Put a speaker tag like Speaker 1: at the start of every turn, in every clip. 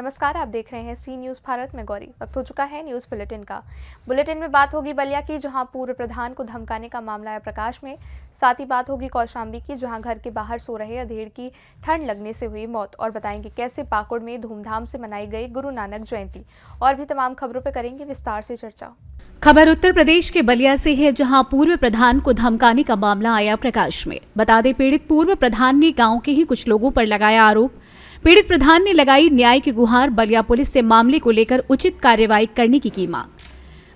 Speaker 1: नमस्कार, आप देख रहे हैं सी न्यूज़ भारत में गौरी। वक्त हो चुका है न्यूज़ बुलेटिन का। बुलेटिन में बात होगी बलिया की, जहां पूर्व प्रधान को धमकाने का मामला आया प्रकाश में। साथ ही बात होगी कौशाम्बी की, जहां घर के बाहर सो रहे अधेड़ की ठंड लगने से हुई मौत। और बताएंगे कैसे पाकुड़ में धूमधाम से मनाई गई गुरु नानक जयंती। और भी तमाम खबरों पर करेंगे विस्तार से चर्चा।
Speaker 2: खबर उत्तर प्रदेश के बलिया से है, जहां पूर्व प्रधान को धमकाने का मामला आया प्रकाश में। बता दें, पीड़ित पूर्व प्रधान ने गांव के ही कुछ लोगों पर लगाया आरोप। पीड़ित प्रधान ने लगाई न्याय की गुहार। बलिया पुलिस से मामले को लेकर उचित कार्रवाई करने की मांग।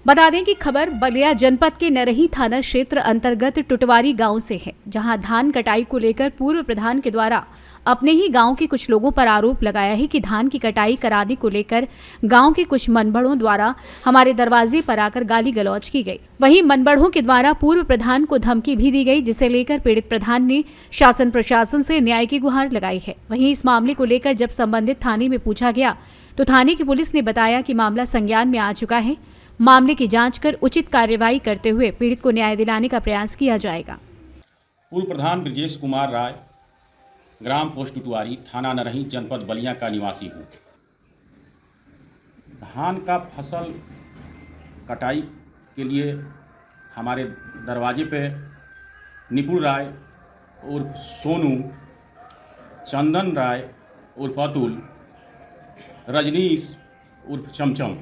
Speaker 2: बता दें कि खबर बलिया जनपद के नरही थाना क्षेत्र अंतर्गत टुटवारी गांव से है, जहां धान कटाई को लेकर पूर्व प्रधान के द्वारा अपने ही गांव के कुछ लोगों पर आरोप लगाया है कि धान की कटाई कराने को लेकर गांव के कुछ मनबड़ों द्वारा हमारे दरवाजे पर आकर गाली गलौज की गई। वहीं मनबड़ों के द्वारा पूर्व प्रधान को धमकी भी दी गई, जिसे लेकर पीड़ित प्रधान ने शासन प्रशासन से न्याय की गुहार लगाई है। वहीं इस मामले को लेकर जब संबंधित थाने में पूछा गया तो थाने की पुलिस ने बताया कि मामला संज्ञान में आ चुका है। मामले की जांच कर उचित कार्यवाही करते हुए पीड़ित को न्याय दिलाने का प्रयास किया जाएगा।
Speaker 3: पूर्व प्रधान ब्रजेश कुमार राय, ग्राम पोस्ट टुटवारी, थाना नरही, जनपद बलिया का निवासी हूँ। धान का फसल कटाई के लिए हमारे दरवाजे पे निपुण राय उर्फ सोनू, चंदन राय उर्फ अतुल, रजनीश उर्फ चमचम,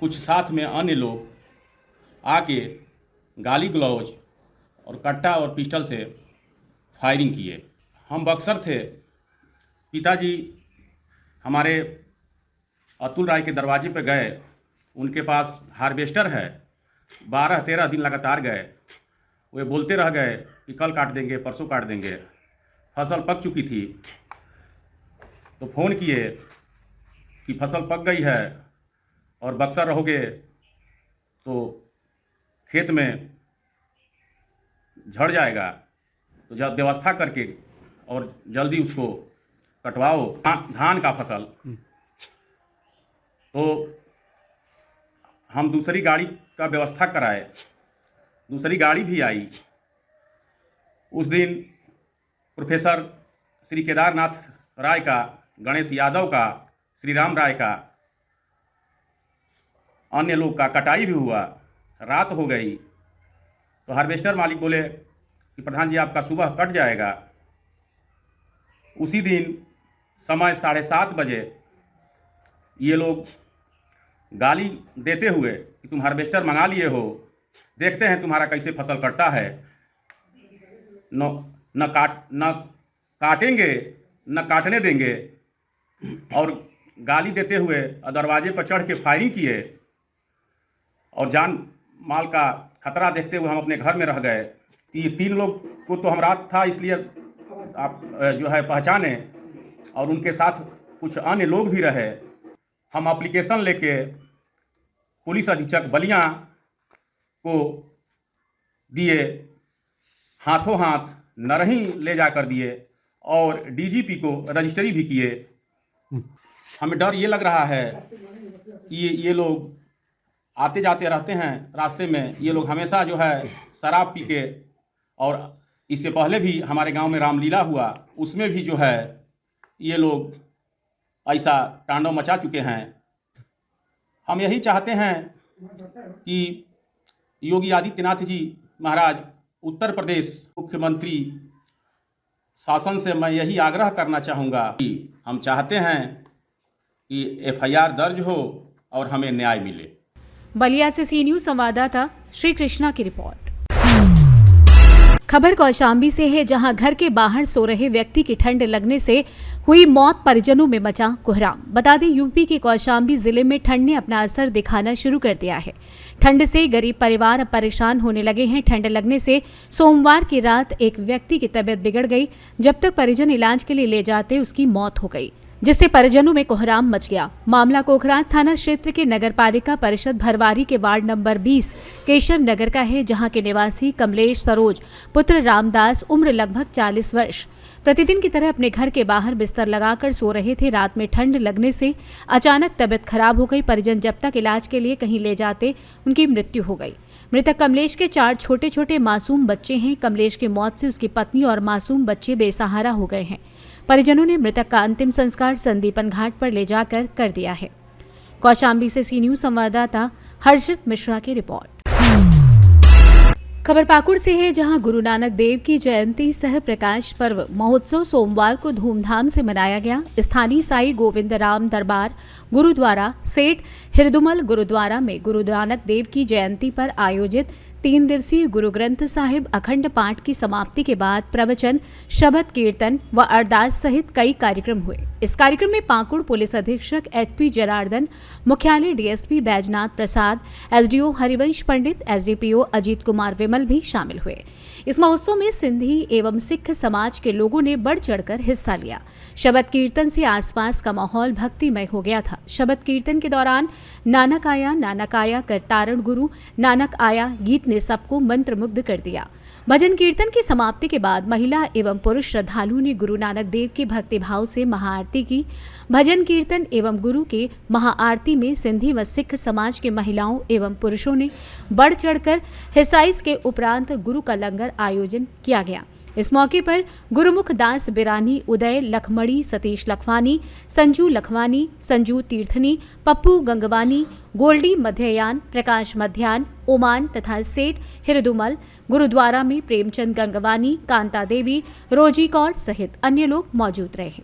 Speaker 3: कुछ साथ में अन्य लोग आके गाली गलौज और कट्टा और पिस्टल से फायरिंग किए। हम बक्सर थे। पिताजी हमारे अतुल राय के दरवाजे पे गए, उनके पास हार्वेस्टर है। 12-13 दिन लगातार गए। वे बोलते रह गए कि कल काट देंगे, परसों काट देंगे। फसल पक चुकी थी तो फ़ोन किए कि फसल पक गई है और बक्सर रहोगे तो खेत में झड़ जाएगा, तो जब व्यवस्था करके और जल्दी उसको कटवाओ धान का फसल। तो हम दूसरी गाड़ी का व्यवस्था कराए। दूसरी गाड़ी भी आई। उस दिन प्रोफेसर श्री केदारनाथ राय का, गणेश यादव का, श्री राम राय का, अन्य लोग का कटाई भी हुआ। रात हो गई तो हार्वेस्टर मालिक बोले कि प्रधान जी आपका सुबह कट जाएगा। उसी दिन समय 7:30 बजे ये लोग गाली देते हुए कि तुम हार्वेस्टर मंगा लिए हो, देखते हैं तुम्हारा कैसे फसल कटता है। न काटेंगे न काटने देंगे। और गाली देते हुए दरवाजे पर चढ़ के फायरिंग किए और जान माल का खतरा देखते हुए हम अपने घर में रह गए। ये 3 लोग को तो हम रात था इसलिए आप जो है पहचाने, और उनके साथ कुछ अन्य लोग भी रहे। हम एप्लीकेशन लेके पुलिस अधीक्षक बलिया को दिए, हाथों हाथ नरही ले जाकर दिए और डीजीपी को रजिस्ट्री भी किए। हमें डर ये लग रहा है कि ये लोग आते जाते रहते हैं रास्ते में। ये लोग हमेशा जो है शराब पी के, और इससे पहले भी हमारे गांव में रामलीला हुआ, उसमें भी जो है ये लोग ऐसा तांडव मचा चुके हैं। हम यही चाहते हैं कि योगी आदित्यनाथ जी महाराज, उत्तर प्रदेश मुख्यमंत्री शासन से मैं यही आग्रह करना चाहूँगा कि हम चाहते हैं कि FIR दर्ज हो और हमें न्याय मिले।
Speaker 2: बलिया से सी न्यूज़ संवाददाता श्री कृष्णा की रिपोर्ट। खबर कौशाम्बी से है, जहां घर के बाहर सो रहे व्यक्ति की ठंड लगने से हुई मौत, परिजनों में मचा कोहराम। बता दें, यूपी के कौशाम्बी जिले में ठंड ने अपना असर दिखाना शुरू कर दिया है। ठंड से गरीब परिवार अब परेशान होने लगे हैं। ठंड लगने से सोमवार की रात एक व्यक्ति की तबीयत बिगड़ गई। जब तक परिजन इलाज के लिए ले जाते उसकी मौत हो गई, जिससे परिजनों में कोहराम मच गया। मामला कोखराज थाना क्षेत्र के नगरपालिका परिषद भरवारी के वार्ड नंबर 20 केशव नगर का है, जहां के निवासी कमलेश सरोज पुत्र रामदास, उम्र लगभग 40 वर्ष, प्रतिदिन की तरह अपने घर के बाहर बिस्तर लगाकर सो रहे थे। रात में ठंड लगने से अचानक तबीयत खराब हो गई। परिजन जब तक इलाज के लिए कहीं ले जाते उनकी मृत्यु हो गई। मृतक कमलेश के 4 छोटे छोटे मासूम बच्चे हैं। कमलेश की मौत से उसकी पत्नी और मासूम बच्चे बेसहारा हो गए हैं। परिजनों ने मृतक का अंतिम संस्कार संदीपन घाट पर ले जाकर कर दिया है। कौशाम्बी से सी न्यूज संवाददाता हर्षित मिश्रा की रिपोर्ट। खबर पाकुड़ से है, जहां गुरु नानक देव की जयंती सह प्रकाश पर्व महोत्सव सोमवार को धूमधाम से मनाया गया। स्थानीय साई गोविंद राम दरबार गुरुद्वारा सेठ हिरदुमल गुरुद्वारा में गुरु नानक देव की जयंती पर आयोजित 3 दिवसीय गुरु ग्रंथ साहिब अखंड पाठ की समाप्ति के बाद प्रवचन, शबद कीर्तन व अरदास सहित कई कार्यक्रम हुए। इस कार्यक्रम में पाकुड़ पुलिस अधीक्षक एचपी जनार्दन, मुख्यालय डीएसपी बैजनाथ प्रसाद, एसडीओ हरिवंश पंडित, एसडीपीओ अजीत कुमार विमल भी शामिल हुए। इस महोत्सव में सिंधी एवं सिख समाज के लोगों ने बढ़ चढ़कर हिस्सा लिया। शबद कीर्तन से आसपास का माहौल भक्तिमय हो गया था। शबद कीर्तन के दौरान नानक आया कर तारण गुरु नानक आया गीत ने सबको मंत्रमुग्ध कर दिया। भजन कीर्तन की समाप्ति के बाद महिला एवं पुरुष श्रद्धालुओं ने गुरु नानक देव की भक्तिभाव से महाआरती की। भजन कीर्तन एवं गुरु के महाआरती में सिंधी व सिख समाज के महिलाओं एवं पुरुषों ने बढ़ चढ़कर हिस्सा। इसके उपरांत गुरु का लंगर आयोजन किया गया। इस मौके पर गुरुमुख दास बिरानी, उदय लखमड़ी, सतीश लखवानी, संजू लखवानी, संजू तीर्थनी, पप्पू गंगवानी, गोल्डी मध्ययान, प्रकाश मध्यान, ओमान तथा सेठ हिरदुमल गुरुद्वारा में प्रेमचंद गंगवानी, कांता देवी, रोजी कौर सहित अन्य लोग मौजूद रहे।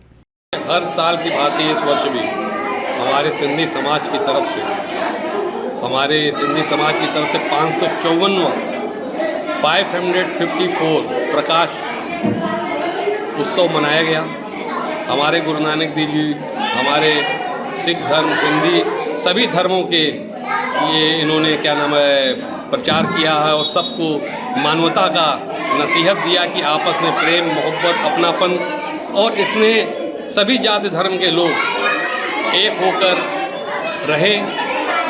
Speaker 4: हर साल की बात है, इस वर्ष भी हमारे सिंधी समाज की तरफ से 554 प्रकाश उत्सव मनाया गया। हमारे गुरु नानक देव जी हमारे सिख धर्म, सिंधी सभी धर्मों के ये इन्होंने प्रचार किया है और सबको मानवता का नसीहत दिया कि आपस में प्रेम, मोहब्बत, अपनापन, और इसने सभी जाति धर्म के लोग एक होकर रहें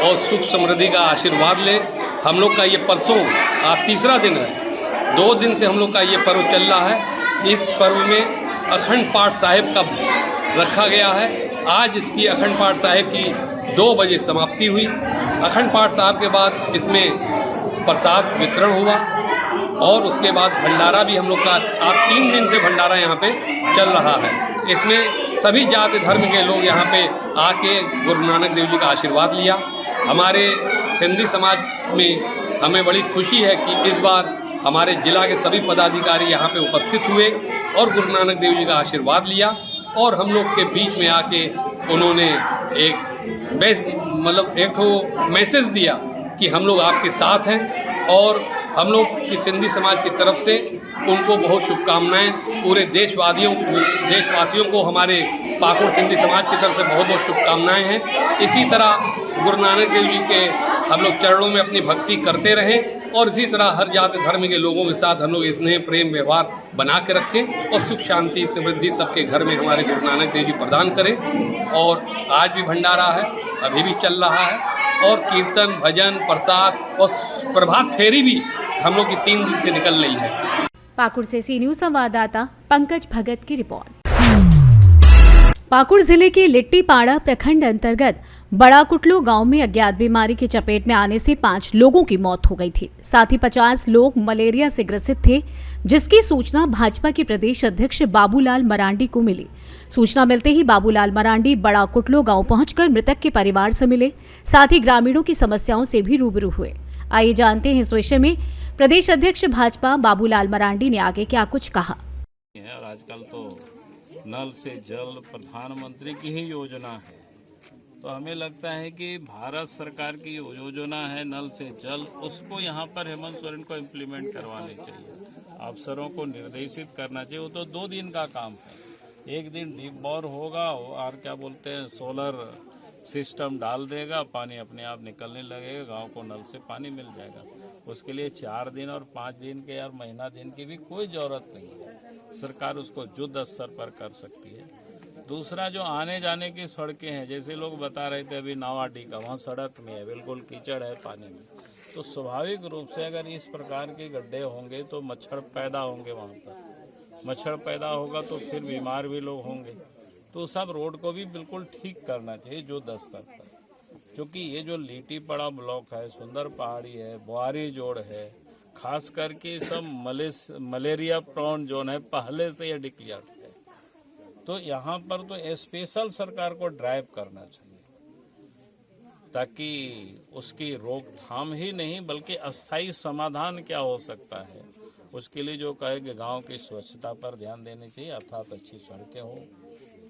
Speaker 4: और सुख समृद्धि का आशीर्वाद लें। हम लोग का ये परसों आज तीसरा दिन है। 2 दिन से हम लोग का ये पर्व चल रहा है। इस पर्व में अखंड पाठ साहिब का रखा गया है। आज इसकी अखंड पाठ साहिब की 2 बजे समाप्ति हुई। अखंड पाठ साहिब के बाद इसमें प्रसाद वितरण हुआ और उसके बाद भंडारा भी हम लोग का आज 3 दिन से भंडारा यहाँ पे चल रहा है। इसमें सभी जाति धर्म के लोग यहाँ पे आके गुरु नानक देव जी का आशीर्वाद लिया। हमारे सिंधी समाज में हमें बड़ी खुशी है कि इस बार हमारे जिला के सभी पदाधिकारी यहाँ पे उपस्थित हुए और गुरु नानक देव जी का आशीर्वाद लिया और हम लोग के बीच में आके उन्होंने एक मैसेज दिया कि हम लोग आपके साथ हैं और हम लोग की सिंधी समाज की तरफ से उनको बहुत शुभकामनाएं। पूरे देशवासियों को हमारे पाकुड़ सिंधी समाज की तरफ से बहुत बहुत शुभकामनाएं हैं। इसी तरह गुरु नानक देव जी के हम लोग चरणों में अपनी भक्ति करते रहें और इसी तरह हर जाति धर्म के लोगों के साथ हम लोग स्नेह, प्रेम, व्यवहार बना के रखें और सुख, शांति, समृद्धि सबके घर में हमारे गुरु नानक देव जी प्रदान करें। और आज भी भंडारा है, अभी भी चल रहा है और कीर्तन, भजन, प्रसाद और प्रभात फेरी भी हम लोग की 3 दिन से निकल रही है।
Speaker 2: पाकुड़ से सी न्यूज संवाददाता पंकज भगत की रिपोर्ट। पाकुड़ जिले के लिट्टीपाड़ा प्रखंड अंतर्गत बड़ा कुटलो गांव में अज्ञात बीमारी की चपेट में आने से 5 लोगों की मौत हो गई थी। साथ ही 50 लोग मलेरिया से ग्रसित थे, जिसकी सूचना भाजपा के प्रदेश अध्यक्ष बाबूलाल मरांडी को मिली। सूचना मिलते ही बाबूलाल मरांडी बड़ा कुटलो गांव पहुंचकर मृतक के परिवार से मिले, साथ ही ग्रामीणों की समस्याओं से भी रूबरू हुए। आइए जानते हैं इस विषय में प्रदेश अध्यक्ष भाजपा बाबूलाल मरांडी ने आगे क्या कुछ कहा।
Speaker 5: आजकल तो नल से जल प्रधानमंत्री की ही योजना है, तो हमें लगता है कि भारत सरकार की योजना है नल से जल, उसको यहाँ पर हेमंत सोरेन को इम्प्लीमेंट करवानी चाहिए। अफसरों को निर्देशित करना चाहिए। वो तो 2 दिन का काम है। एक दिन डीप बोर होगा और सोलर सिस्टम डाल देगा, पानी अपने आप निकलने लगेगा, गांव को नल से पानी मिल जाएगा। उसके लिए 4 दिन और 5 दिन के और महीना दिन की भी कोई जरूरत नहीं है। सरकार उसको युद्ध स्तर पर कर सकती है। दूसरा, जो आने जाने की सड़कें हैं, जैसे लोग बता रहे थे अभी नावाडी का, वहाँ सड़क नहीं है, बिल्कुल कीचड़ है पानी में, तो स्वाभाविक रूप से अगर इस प्रकार के गड्ढे होंगे तो मच्छर पैदा होंगे। वहाँ पर मच्छर पैदा होगा तो फिर बीमार भी लोग होंगे। तो सब रोड को भी बिल्कुल ठीक करना चाहिए युद्ध स्तर पर, क्योंकि ये जो लिट्टीपाड़ा ब्लॉक है, सुंदर पहाड़ी है, बुआरी जोड़ है, खास करके सब मलेरिया प्रोन जोन है, पहले से यह डिक्लेयर्ड है। तो यहाँ पर तो स्पेशल सरकार को ड्राइव करना चाहिए, ताकि उसकी रोकथाम ही नहीं बल्कि अस्थायी समाधान क्या हो सकता है उसके लिए जो कहे कि गांव की स्वच्छता पर ध्यान देनी चाहिए, अर्थात अच्छी सड़कें हो,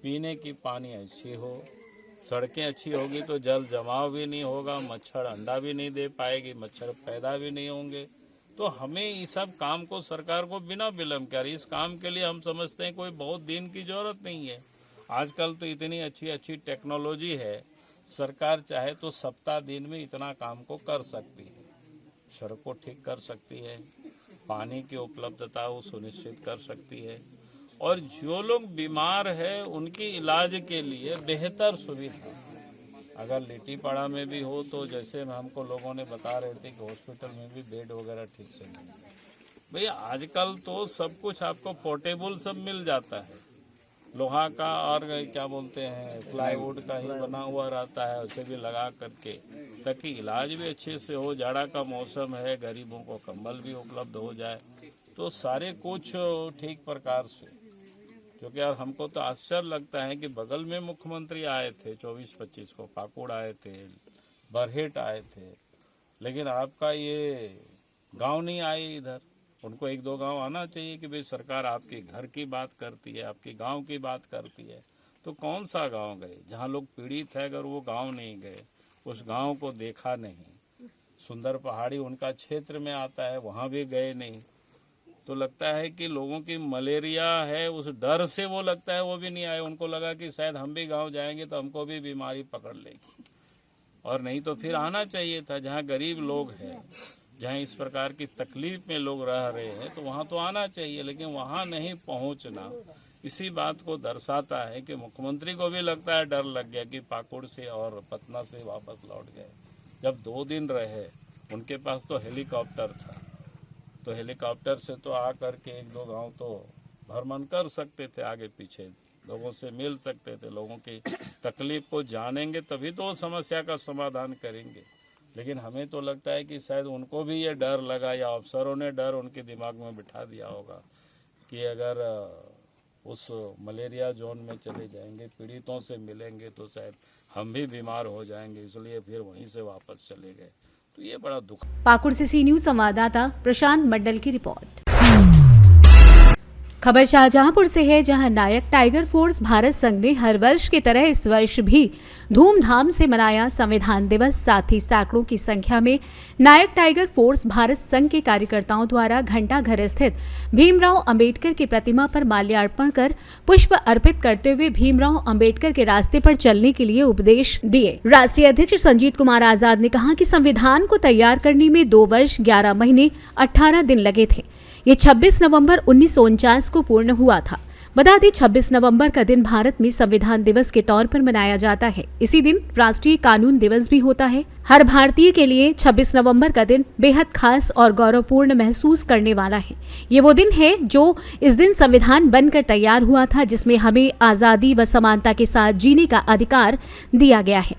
Speaker 5: पीने की पानी अच्छी हो, सड़कें अच्छी होगी तो जल जमाव भी नहीं होगा, मच्छर अंडा भी नहीं दे पाएगी, मच्छर पैदा भी नहीं होंगे। तो हमें इस सब काम को सरकार को बिना विलंब करे, इस काम के लिए हम समझते हैं कोई बहुत दिन की जरूरत नहीं है। आजकल तो इतनी अच्छी अच्छी टेक्नोलॉजी है, सरकार चाहे तो सप्ताह दिन में इतना काम को कर सकती है, सड़क को ठीक कर सकती है, पानी की उपलब्धता वो सुनिश्चित कर सकती है, और जो लोग बीमार है उनके इलाज के लिए बेहतर सुविधा अगर लिट्टीपाड़ा में भी हो तो जैसे हमको लोगों ने बता रहे थे कि हॉस्पिटल में भी बेड वगैरह ठीक से नहीं। भैया आजकल तो सब कुछ आपको पोर्टेबल सब मिल जाता है, लोहा का और क्या बोलते हैं प्लाईवुड का ही बना हुआ रहता है, उसे भी लगा करके ताकि इलाज भी अच्छे से हो। जाड़ा का मौसम है, गरीबों को कंबल भी उपलब्ध हो जाए, तो सारे कुछ ठीक प्रकार से। क्योंकि यार हमको तो आश्चर्य लगता है कि बगल में मुख्यमंत्री आए थे 24-25 को, पाकुड़ आए थे, बरहेट आए थे, लेकिन आपका ये गांव नहीं आए इधर। उनको 1-2 गांव आना चाहिए कि भाई सरकार आपके घर की बात करती है, आपके गांव की बात करती है। तो कौन सा गांव गए जहां लोग पीड़ित है, अगर वो गांव नहीं गए, उस गांव को देखा नहीं। सुंदर पहाड़ी उनका क्षेत्र में आता है, वहां भी गए नहीं। तो लगता है कि लोगों की मलेरिया है, उस डर से वो लगता है वो भी नहीं आए। उनको लगा कि शायद हम भी गांव जाएंगे तो हमको भी बीमारी पकड़ लेगी, और नहीं तो फिर आना चाहिए था। जहां गरीब लोग हैं, जहां इस प्रकार की तकलीफ में लोग रह रहे हैं, तो वहां तो आना चाहिए, लेकिन वहां नहीं पहुंचना इसी बात को दर्शाता है कि मुख्यमंत्री को भी लगता है, डर लग गया कि पाकुड़ से और पटना से वापस लौट गए। जब 2 दिन रहे, उनके पास तो हेलीकॉप्टर था, तो हेलीकॉप्टर से तो आ करके 1-2 गांव तो भ्रमण कर सकते थे, आगे पीछे लोगों से मिल सकते थे, लोगों की तकलीफ को जानेंगे तभी तो समस्या का समाधान करेंगे। लेकिन हमें तो लगता है कि शायद उनको भी ये डर लगा, या अफसरों ने डर उनके दिमाग में बिठा दिया होगा कि अगर उस मलेरिया जोन में चले जाएंगे, पीड़ितों से मिलेंगे, तो शायद हम भी बीमार हो जाएंगे, इसलिए फिर वहीं से वापस चले गए। तो ये बड़ा दुख।
Speaker 2: पाकुड़ से सी न्यूज संवाददाता प्रशांत मंडल की रिपोर्ट। खबर शाहजहांपुर से है, जहां नायक टाइगर फोर्स भारत संघ ने हर वर्ष की तरह इस वर्ष भी धूमधाम से मनाया संविधान दिवस। साथ ही सैकड़ों की संख्या में नायक टाइगर फोर्स भारत संघ के कार्यकर्ताओं द्वारा घंटाघर स्थित भीमराव अंबेडकर की प्रतिमा पर माल्यार्पण कर पुष्प अर्पित करते हुए भीमराव अंबेडकर के रास्ते पर चलने के लिए उपदेश दिए। राष्ट्रीय अध्यक्ष संजीत कुमार आजाद ने कहा कि संविधान को तैयार करने में 2 वर्ष 11 महीने 18 दिन लगे थे। ये 26 नवंबर 1949 को पूर्ण हुआ था। बता दें 26 नवंबर का दिन भारत में संविधान दिवस के तौर पर मनाया जाता है। इसी दिन राष्ट्रीय कानून दिवस भी होता है। हर भारतीय के लिए 26 नवंबर का दिन बेहद खास और गौरवपूर्ण महसूस करने वाला है। ये वो दिन है जो इस दिन संविधान बनकर तैयार हुआ था, जिसमें हमें आज़ादी व समानता के साथ जीने का अधिकार दिया गया है।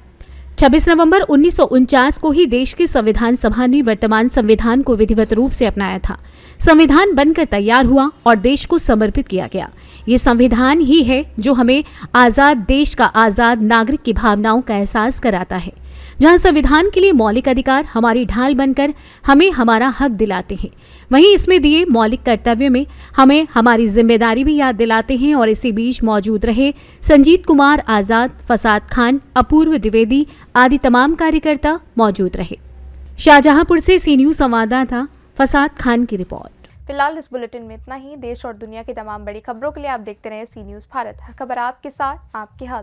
Speaker 2: 26 नवंबर 1949 को ही देश की संविधान सभा ने वर्तमान संविधान को विधिवत रूप से अपनाया था। संविधान बनकर तैयार हुआ और देश को समर्पित किया गया। ये संविधान ही है जो हमें आज़ाद देश का आज़ाद नागरिक की भावनाओं का एहसास कराता है, जहां संविधान के लिए मौलिक अधिकार हमारी ढाल बनकर हमें हमारा हक दिलाते हैं, वहीं इसमें दिए मौलिक कर्तव्य में हमें हमारी जिम्मेदारी भी याद दिलाते हैं। और इसी बीच मौजूद रहे संजीत कुमार आजाद, फसाद खान, अपूर्व द्विवेदी आदि तमाम कार्यकर्ता मौजूद रहे। शाहजहांपुर से सी न्यूज संवाददाता फसाद खान की रिपोर्ट।
Speaker 1: फिलहाल इस बुलेटिन में इतना ही। देश और दुनिया की तमाम बड़ी खबरों के लिए आप देखते रहें सी न्यूज़ भारत। हर खबर आपके साथ, आपके हाथ।